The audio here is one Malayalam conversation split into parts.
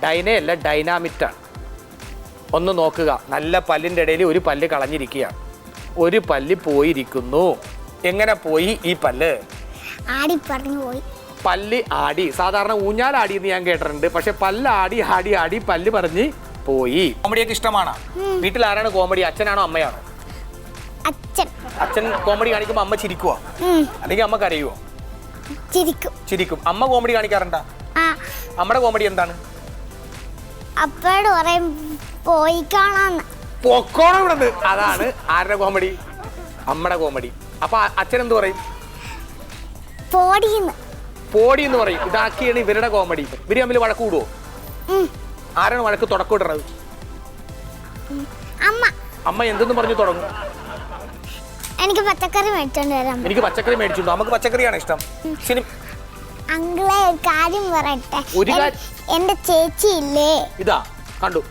ഡൈനയല്ല ഡൈനാമിറ്റാണ്. ഒന്ന് നോക്കുക, നല്ല പല്ലിൻ്റെ ഇടയിൽ ഒരു പല്ല് കളഞ്ഞിരിക്കുകയാണ്, ഒരു പല്ല് പോയിരിക്കുന്നു. എങ്ങനെ പോയി ഈ പല്ല്? ആടി പറഞ്ഞു പോയി. പല്ല് ആടി, സാധാരണ ഊഞ്ഞാലാടി എന്ന് ഞാൻ കേട്ടിട്ടുണ്ട്, പക്ഷെ പല്ല് ആടി ആടി ആടി പല്ല് പറഞ്ഞ് പോയി. കോമഡിയൊക്കെ ഇഷ്ടമാണോ? വീട്ടിൽ ആരാണ് കോമഡി, അച്ഛനാണോ അമ്മയാണോ? അച്ഛൻ കോമഡി കാണിക്കുമ്പോൾ അമ്മ ചിരിക്കുവോ അല്ലെങ്കിൽ അമ്മ കരയുവോ? ചിരിക്കും. അമ്മ കോമഡി കാണിക്കാറുണ്ടോ? അമ്മയുടെ കോമഡി എന്താണ്? അതാണ് ആരുടെ കോമഡി? അമ്മയുടെ കോമഡി. അപ്പൊ അച്ഛൻ എന്ത് പറയും? പോടി എന്ന് പറയും. ഇതാക്കിയാണ് ഇവരുടെ കോമഡി. ഇവര് തമ്മിൽ വഴക്ക് കൂടുവോ? ആരാണ് വഴക്ക് തുടക്കം ഇടുന്നത്? അമ്മ എന്തെന്ന് പറഞ്ഞു തുടങ്ങും? എനിക്ക് പച്ചക്കറി മേടിച്ചോണ്ട് വരാം. എനിക്ക് പച്ചക്കറി മേടിച്ചിട്ടുണ്ടോ? നമുക്ക് പച്ചക്കറിയാണ് ഇഷ്ടം. അങ്കിളെ ഒരു കാര്യം പറയട്ടെ. എന്റെ ചേച്ചി ഇല്ലേ, ഇതാ കണ്ടു,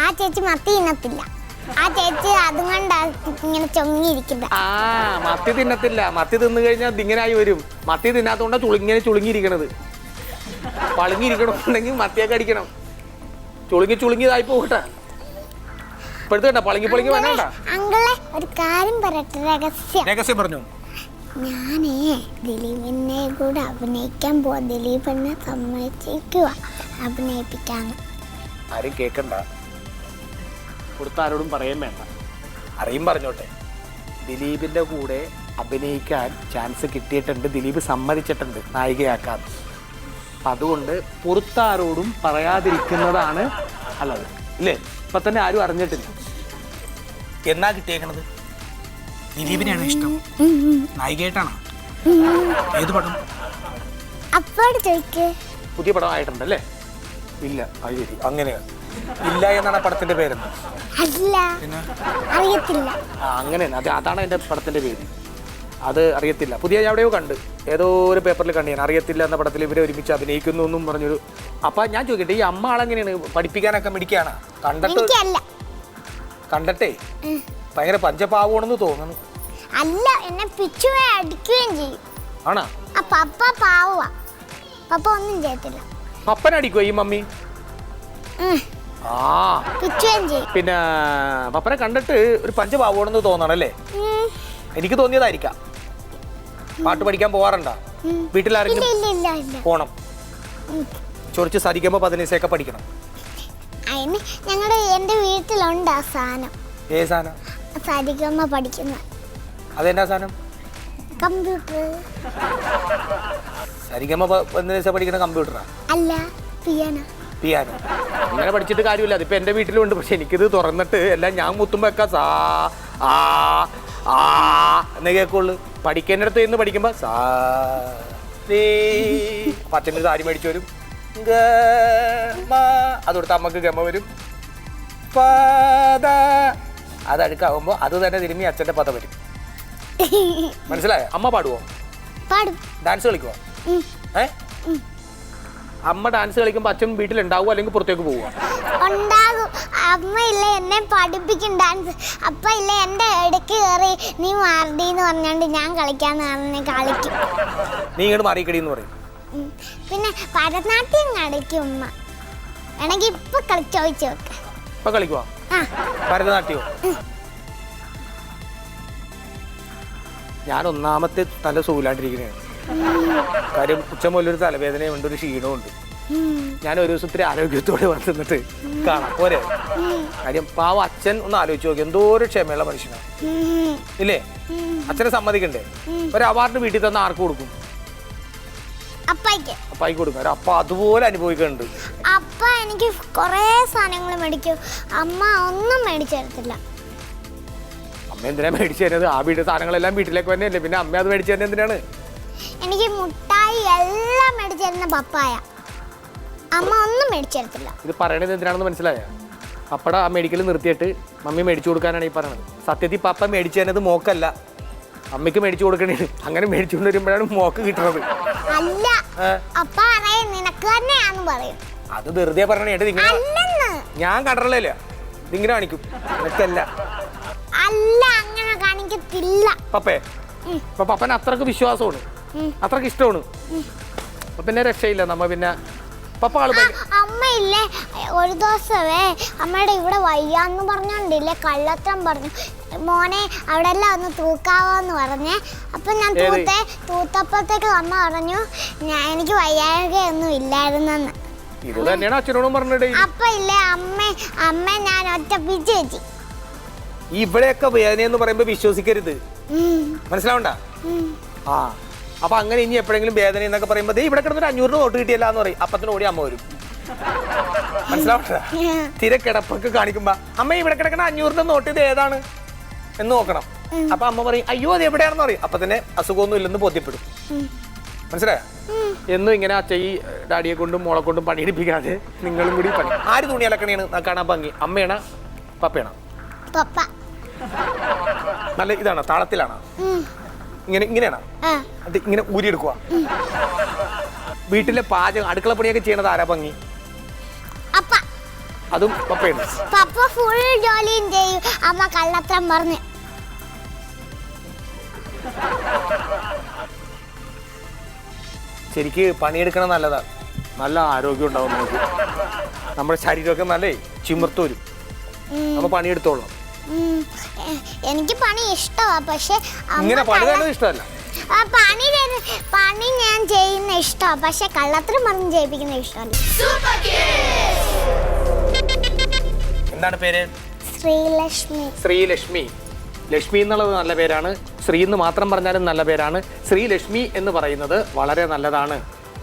ആ ചേച്ചി മത്തി തിന്നത്തില്ല. ആ ചേച്ചി അതുകൊണ്ട് ഇങ്ങനെ ചൊങ്ങിയിരിക്കുന്നത്. മത്തി തിന്നത്തില്ല. മത്തി തിന്നു കഴിഞ്ഞാൽ ഇങ്ങനായി വരും. മത്തി തിന്നാത്തോണ്ടാ ഇങ്ങനെ ചുളുങ്ങിയിരിക്കണത്. പളുങ്ങിയിരിക്കണമെന്നുണ്ടെങ്കിൽ മത്തിയൊക്കെ അടിക്കണം. ചുളുങ്ങിയതായി പോകട്ടെ. ഇപ്പോഴത്തെ കണ്ട പളുങ്ങി വേണ്ട. അങ്കിളെ ഒരു കാര്യം പറയട്ടെ, രഹസ്യം പറഞ്ഞു. ഞാനേ ദിലീപിനെ കൂടെ അഭിനയിക്കാൻ പോവാ. ദിലീപിനെ സമ്മതിക്കുക അഭിനയിപ്പിക്കാന്ന്. ആരും കേൾക്കണ്ട, കൊടുത്ത ആരോടും പറയാൻ വേണ്ട. അറിയും പറഞ്ഞോട്ടെ, ദിലീപിന്റെ കൂടെ അഭിനയിക്കാൻ ചാൻസ് കിട്ടിയിട്ടുണ്ട്. ദിലീപ് സമ്മതിച്ചിട്ടുണ്ട് നായികയാക്കാൻ. അതുകൊണ്ട് പുറത്താരോടും പറയാതിരിക്കുന്നതാണ് നല്ലത്, ഇല്ലേ? ഇപ്പൊ തന്നെ ആരും അറിഞ്ഞിട്ടില്ല. എന്നാ കിട്ടിയേക്കണത്? ദിലീപിനെയാണോ ഇഷ്ടം? നായികയായിട്ടാണോ? ഏത് പടം? പുതിയ പടം ആയിട്ടുണ്ടല്ലേ? ഇല്ല. അത് ശരി, അങ്ങനെയാണ്. ഇല്ല എന്നാണ് പടത്തിന്റെ പേരെന്ന്? അങ്ങനെ അതാണ് എന്റെ പടത്തിന്റെ പേര്. അത് അറിയത്തില്ല. പുതിയ എവിടെയോ കണ്ട്, ഏതോ ഒരു പേപ്പറിൽ കണ്ടു ഞാൻ. അറിയത്തില്ല എന്ന പടത്തിൽ ഇവരെ ഒരുമിച്ച് അഭിനയിക്കുന്നു എന്നും പറഞ്ഞൊരു. അപ്പൊ ഞാൻ ചോദിക്കട്ടെ, ഈ അമ്മ ആളെങ്ങനെയാണ്? പഠിപ്പിക്കാനൊക്കെ മിടിക്കാണ്? കണ്ടട്ടെ ഭയങ്കര പഞ്ചപാവണെന്ന് തോന്നുന്നു. അല്ല, എന്നെ പിച്ചുവേ അടിക്കുകയും ചെയ്യും. ആണോ? പപ്പ പാവ, പപ്പ ഒന്നും ചെയ്യത്തില്ല. പപ്പനടിക്കുവോ ഈ മമ്മി? പിന്നെ പപ്പനെ കണ്ടിട്ട് ഒരു പഞ്ചപാവണെന്ന് തോന്നണല്ലേ? എനിക്ക് തോന്നിയതായിരിക്കാം. പാട്ട് പഠിക്കാൻ പോവാറുണ്ടോ? വീട്ടിലാരെങ്കിലും പോണം? ചൊറിച്ച് സരിക്കുമ്പോ 15 ഒക്കെ പഠിക്കണം. എന്റെ വീട്ടിലുണ്ട് ആ സാധനം. ഏത് സാധനം? സരിഗമ പഠിക്കുന്ന. അതെന്നാ സാധനം? കമ്പ്യൂട്ടർ. സരിഗമ 15 പഠിക്കുന്ന കമ്പ്യൂട്ടറാ? അല്ല, പിയാനോ. അങ്ങനെ പഠിച്ചിട്ട് കാര്യമില്ല. അതിപ്പോ എന്റെ വീട്ടിലുണ്ട്. പക്ഷെ എനിക്കിത് തുറന്നിട്ട് എല്ലാം ഞാൻ മുത്തുമ്പോ ഒക്കെ സാ ആ ആ എന്ന് കേൾക്കുള്ളൂ. പഠിക്കേണ്ടടുത്ത് നിന്ന് പഠിക്കുമ്പോ സാ അച്ഛൻ്റെ സാരി മേടിച്ചു വരും, അതൊടുത്ത് അമ്മക്ക് ഗമ വരും, അതടുക്കാവുമ്പോ അത് തന്നെ തിരുമ്മി അച്ഛന്റെ പദം വരും. മനസ്സിലായോ? അമ്മ പാടുവോ? ഡാൻസ് കളിക്കുവോ? അമ്മ ഡാൻസ് കളിക്കുമ്പോ അച്ഛൻ വീട്ടിലുണ്ടാവുക അല്ലെങ്കിൽ പുറത്തേക്ക് പോവുക? ഉണ്ടാകും. അമ്മ ഇല്ല എന്നെ പഠിപ്പിക്കും ഡാൻസ്. അപ്പ ഇല്ല എന്റെ ഇടയ്ക്ക് കയറി നീ മാറിന്ന് പറഞ്ഞോണ്ട് ഞാൻ കളിക്കാന്ന് പറഞ്ഞ് കളിക്കും. നീ ഇങ്ങോട്ട് മാറിക്കടിന്ന് പറയും. പിന്നെ ഭരതനാട്യം കളിക്കും ഉമ്മ. വേണമെങ്കിൽ ഇപ്പൊ ചോദിച്ചു നോക്ക. ഇപ്പൊ കളിക്കുവാ ഭരതനാട്യോ? ഞാൻ ഒന്നാമത്തെ തല സൂലാണ്ടിരിക്കുന്നതാണ്. കാര്യം ഉച്ചമുല്ലൊരു തലവേദനയുണ്ട്, ഒരു ക്ഷീണമുണ്ട്. ഞാൻ ഒരു ദിവസത്തിരി ആരോഗ്യത്തോടെ വന്നിട്ട് കാണാം പോരെ. കാര്യം പാവ അച്ഛൻ ഒന്ന് ആലോചിച്ച് നോക്കി, എന്തോ ഒരു ക്ഷമയുള്ള മനുഷ്യനാണ് ഇല്ലേ? അച്ഛനെ സമ്മതിക്കണ്ടേ? ഒരു അവാർഡ് വീട്ടിൽ തന്ന ആർക്ക് കൊടുക്കും? അപ്പായിക്ക് കൊടുക്കും. അപ്പ അതുപോലെ അനുഭവിക്കുന്നുണ്ട്. അപ്പ എനിക്ക് കൊറേ സാധനങ്ങൾ മേടിക്കും, അമ്മ ഒന്നും മേടിച്ചു തരത്തില്ല. അമ്മ എന്തിനാ മേടിച്ചു തരുന്നത്? ആ വീട്ടിലെ സാധനങ്ങളെല്ലാം വീട്ടിലേക്ക് തന്നെയല്ലേ, പിന്നെ അമ്മ അത് മേടിച്ചു തന്നെ എന്തിനാണ്? എനിക്ക് മുട്ടായി എല്ലാം മേടിച്ചു തരുന്ന പപ്പായ, അമ്മ ഒന്നും മേടിച്ചു തരത്തില്ല. ഇത് പറയണത് എന്തിനാണെന്ന് മനസ്സിലായോ? പപ്പട ആ മെഡിക്കൽ നിർത്തിയിട്ട് മമ്മി മേടിച്ചു കൊടുക്കാനാണ് ഈ പറയണത്. സത്യത്തിൽ പപ്പ മേടിച്ചു തരുന്നത് മോക്കല്ല, അമ്മയ്ക്ക് മേടിച്ചു കൊടുക്കണേ. അങ്ങനെ മേടിച്ചു കൊണ്ടുവരുമ്പോഴാണ് മോക്ക് കിട്ടുന്നത്. അല്ല, അപ്പ നിനക്ക് തന്നെയാന്ന് പറയും. അത് വെറുതെ പറഞ്ഞേ. ഞാൻ കണ്ടറില്ല, ഇതിങ്ങനെ കാണിക്കും. നിനക്കല്ല. അല്ല, അങ്ങനെ കാണിക്കത്തില്ല. പപ്പേ ഇപ്പൊ പപ്പന് അത്രക്ക് വിശ്വാസമാണ്, അത്രക്ക് ഇഷ്ടമാണ്. അപ്പൊ പിന്നെ രക്ഷയില്ല. നമ്മ പിന്നെ പപ്പ ആള് അമ്മയില്ലേ ഒരു ദിവസമേ അമ്മയുടെ ഇവിടെ വയ്യാന്ന് പറഞ്ഞോണ്ടില്ലേ കള്ളത്തരം പറഞ്ഞു. മോനെ അവിടെ എല്ലാം ഒന്ന് തൂക്കാവോന്ന് പറഞ്ഞേ. അപ്പൊ ഞാൻ തൂത്തപ്പത്തേക്ക് അമ്മ പറഞ്ഞു എനിക്ക് വയ്യാഴ്കയൊന്നും ഇല്ലായിരുന്നെന്ന്. ഇത് തന്നെയാണ് അച്ഛനോടും പറഞ്ഞിട്ട്. അപ്പൊ ഇല്ലേ അമ്മ ഞാൻ ഒറ്റ പിച്ച് വെച്ചു. ഇവിടെയൊക്കെ വേദനയെന്ന് പറയുമ്പോ വിശ്വസിക്കരുത്, മനസ്സിലാവണ്ട. ആ അപ്പൊ അങ്ങനെ ഇനി എപ്പോഴെങ്കിലും വേദന എന്നൊക്കെ പറയുമ്പോ ഇവിടെ കിടന്നൊരു 500 നോട്ട് കിട്ടിയല്ല എന്ന് പറയും. അപ്പത്തിന് ഓടി അമ്മ വരും, മനസ്സിലാവണ്ട. തീരെ കിടപ്പൊക്കെ കാണിക്കുമ്പോ അമ്മ ഇവിടെ കിടക്കണ 500 നോട്ട് ഇത് ഏതാണ് എന്ന് നോക്കണം. അപ്പൊ അമ്മ പറയും അയ്യോ അത് എവിടെയാണെന്ന് പറയും. അപ്പൊ തന്നെ അസുഖമൊന്നും ഇല്ലെന്ന് ബോധ്യപ്പെടും, മനസ്സിലായോ? എന്നും ഇങ്ങനെ അച്ഛ ഈ ഡാഡിയെ കൊണ്ടും മോളെ കൊണ്ടും പണിയെടുപ്പിക്കാതെ നിങ്ങളും കൂടി പണി. ആര് തുണി അലക്കണേണ് കാണാൻ ഭംഗി, അമ്മയാണോ പപ്പയാണോ? പപ്പ. നല്ല ഇതാണോ, താളത്തിലാണോ? ഇങ്ങനെയാണോ? അത് ഇങ്ങനെ ഊരിയെടുക്കുക. വീട്ടിലെ പാചകം അടുക്കള പണിയൊക്കെ ചെയ്യണത് ആരാ ഭംഗി? അതും പപ്പയാണ്. പപ്പ ഫുൾ ജോലിയും ചെയ്യും, അമ്മ കള്ളത്തരം പറഞ്ഞു. ശരിക്ക് പണിയെടുക്കണം നല്ലതാണ്, നല്ല ആരോഗ്യം ഉണ്ടാവും നമുക്ക്. നമ്മുടെ ശരീരമൊക്കെ നല്ല ചിമിർത്ത് വരും, നമ്മൾ പണിയെടുത്തോളാം. എനിക്ക് പണി ഇഷ്ടമാ, പക്ഷെ ഇങ്ങനെ പണി തന്നെ ഇഷ്ടമല്ല. പണി ഞാൻ ചെയ്യുന്ന ഇഷ്ടമാ, പക്ഷെ കള്ളത്തരം പറഞ്ഞ് ചെയ്യിപ്പിക്കുന്ന ഇഷ്ടമല്ല. എന്താണ് പേര്? ശ്രീലക്ഷ്മി. ശ്രീലക്ഷ്മി. ലക്ഷ്മി എന്നുള്ളത് നല്ല പേരാണ്. ശ്രീ എന്ന് മാത്രം പറഞ്ഞാലും നല്ല പേരാണ്. ശ്രീലക്ഷ്മി എന്ന് പറയുന്നത് വളരെ നല്ലതാണ്.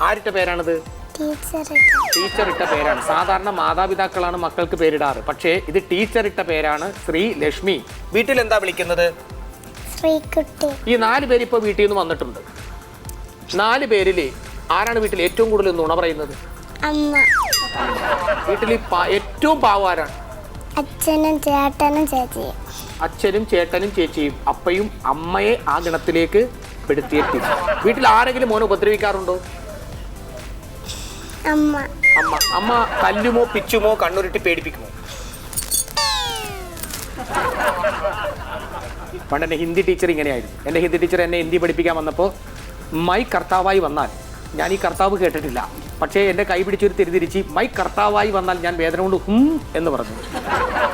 ആരിട്ട പേരാണിത്? ടീച്ചർ ഇട്ട പേരാണ്. സാധാരണ മാതാപിതാക്കളാണ് മക്കൾക്ക് പേരിടാറ്, പക്ഷേ ഇത് ടീച്ചർ ഇട്ട പേരാണ് ശ്രീലക്ഷ്മി. വീട്ടിൽ എന്താ വിളിക്കുന്നത്? ശ്രീകുട്ടി. ഈ 4 പേര് ഇപ്പൊ വീട്ടിൽ നിന്ന് വന്നിട്ടുണ്ട്. 4 പേരില് ആരാണ് വീട്ടിൽ ഏറ്റവും കൂടുതൽ നുണ പറയുന്നത്? അമ്മ. വീട്ടിൽ ഏറ്റവും പാവം ആരാണ്? അച്ഛനും ചേട്ടനും ചേച്ചിയും. അച്ഛനും ചേട്ടനും ചേച്ചിയും. അപ്പയും അമ്മയെ ആ ഗണത്തിലേക്ക് പെടുത്തിയിട്ടില്ല. വീട്ടിൽ ആരെങ്കിലും മോനെ ഉപദ്രവിക്കാറുണ്ടോ? അമ്മ. അമ്മ തല്ലുമോ പിച്ചുമോ കണ്ണുരുട്ടി പേടിപ്പിക്കുമോ? പണ്ട് എൻ്റെ ഹിന്ദി ടീച്ചർ ഇങ്ങനെയായിരുന്നു. എൻ്റെ ഹിന്ദി ടീച്ചർ എന്നെ ഹിന്ദി പഠിപ്പിക്കാൻ വന്നപ്പോൾ മൈ കർത്താവായി വന്നാൽ, ഞാൻ ഈ കർത്താവ് കേട്ടിട്ടില്ല, പക്ഷേ എൻ്റെ കൈ പിടിച്ചൊരു തിരിതിരിച്ച് മൈ കർത്താവായി വന്നാൽ ഞാൻ വേദന കൊണ്ട് എന്ന് പറഞ്ഞു.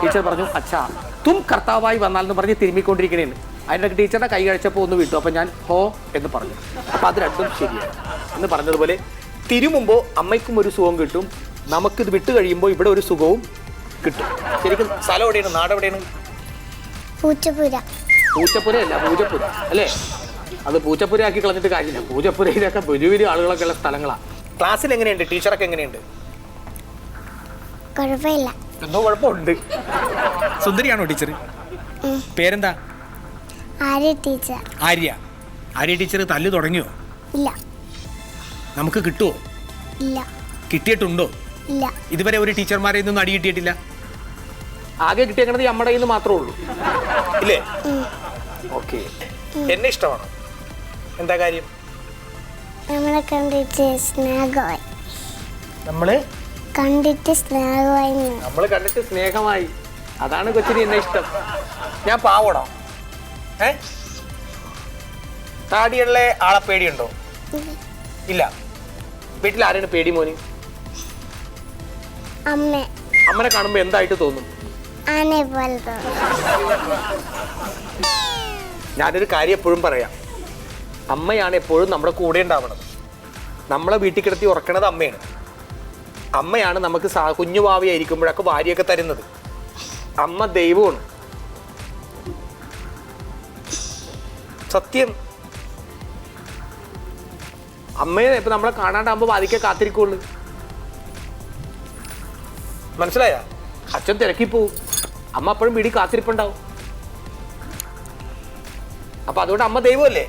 ടീച്ചർ പറഞ്ഞു അച്ഛാ തും കർത്താവായി വന്നാൽ എന്ന് പറഞ്ഞ് തിരുമ്മിക്കൊണ്ടിരിക്കണേന്ന്. അതിൻ്റെ ടീച്ചറുടെ കൈ കഴിച്ചപ്പോൾ ഒന്ന് വിട്ടു. അപ്പോൾ ഞാൻ ഹോ എന്ന് പറഞ്ഞു. അപ്പോൾ അത് രണ്ടും ശരിയാണ് എന്ന് പറഞ്ഞതുപോലെ തിരുമുമ്പോൾ അമ്മയ്ക്കും ഒരു സുഖം കിട്ടും, നമുക്കിത് വിട്ട് കഴിയുമ്പോൾ ഇവിടെ ഒരു സുഖവും കിട്ടും. ശരിക്കും സ്ഥലം എവിടെയാണ്, നാട് എവിടെയാണ്? പൂച്ചപ്പുര. പൂച്ചപ്പുര അല്ല, പൂജപ്പുര അല്ലേ? അത് പൂച്ചപ്പുര ആക്കി കളഞ്ഞിട്ട് കാര്യമില്ല. പൂജപ്പുരയിലൊക്കെ വലിയ വലിയ ആളുകളൊക്കെ ഉള്ള സ്ഥലങ്ങളാണ്. ക്ലാസ്സിൽ എങ്ങനെയുണ്ട്? ടീച്ചറൊക്കെ എങ്ങനെയുണ്ട്? കുഴപ്പമില്ല. എന്തോ കുഴപ്പമുണ്ട്. സുന്ദരിയാണോ ടീച്ചർ? പേരെന്താ? ആര്യ ടീച്ചർ. ആര്യ ടീച്ചർ തല്ല് തുടങ്ങിയോ? ഇല്ല. നമുക്ക് കിട്ടുമോ? ഇല്ല. കിട്ടിയിട്ടുണ്ടോ? ഇല്ല. ഇതുവരെ ഒരു ടീച്ചർമാരെ ഒന്നും അടി കിട്ടിയിട്ടില്ല. ആകെ കിട്ടിയേക്കണത് നമ്മുടെ കയ്യിൽ നിന്ന് മാത്രമേ ഉള്ളൂ, ഇല്ലേ? ഓക്കെ. എന്നെ ഇഷ്ടമാണ്. എന്താ കാര്യം? നമ്മളെ കണ്ടിട്ട് സ്നേഹമായി. നമ്മൾ കണ്ടിട്ട് സ്നേഹമായി. അതാണ് കൊച്ചിന് എന്നെ ഇഷ്ടം. ഞാൻ പാവണോ? താടിയുള്ള ആളെ പേടിയുണ്ടോ? ഇല്ല. വീട്ടിൽ ആരാണ് പേടി മോന്? അമ്മനെ കാണുമ്പോ എന്തായിട്ട് തോന്നും? ഞാനൊരു കാര്യം എപ്പോഴും പറയാം, അമ്മയാണ് എപ്പോഴും നമ്മുടെ കൂടെ ഉണ്ടാവണത്. നമ്മളെ വീട്ടിൽ കിടത്തി ഉറക്കണത് അമ്മയാണ്. അമ്മയാണ് നമുക്ക് കുഞ്ഞു ഭാവിയായിരിക്കുമ്പോഴൊക്കെ വാരിയൊക്കെ തരുന്നത്. അമ്മ ദൈവമാണ്, സത്യം. അമ്മയെ ഇപ്പൊ നമ്മളെ കാണാണ്ടാകുമ്പോ വാദിക്കെ കാത്തിരിക്കുള്ളൂ, മനസ്സിലായ? അച്ഛൻ തിരക്കിപ്പോവും, അമ്മ അപ്പോഴും വീടി കാത്തിരിപ്പുണ്ടാവും. അപ്പൊ അതുകൊണ്ട് അമ്മ ദൈവമല്ലേ,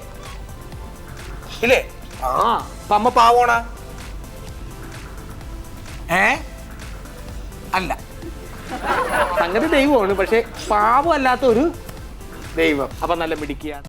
ഇല്ലേ? അപ്പൊ അമ്മ പാവോണ? അല്ല, സംഗതി ദൈവമാണ്, പക്ഷെ പാവം അല്ലാത്ത ഒരു ദൈവം. അപ്പൊ നല്ല മിടിക്കുകയാണ്.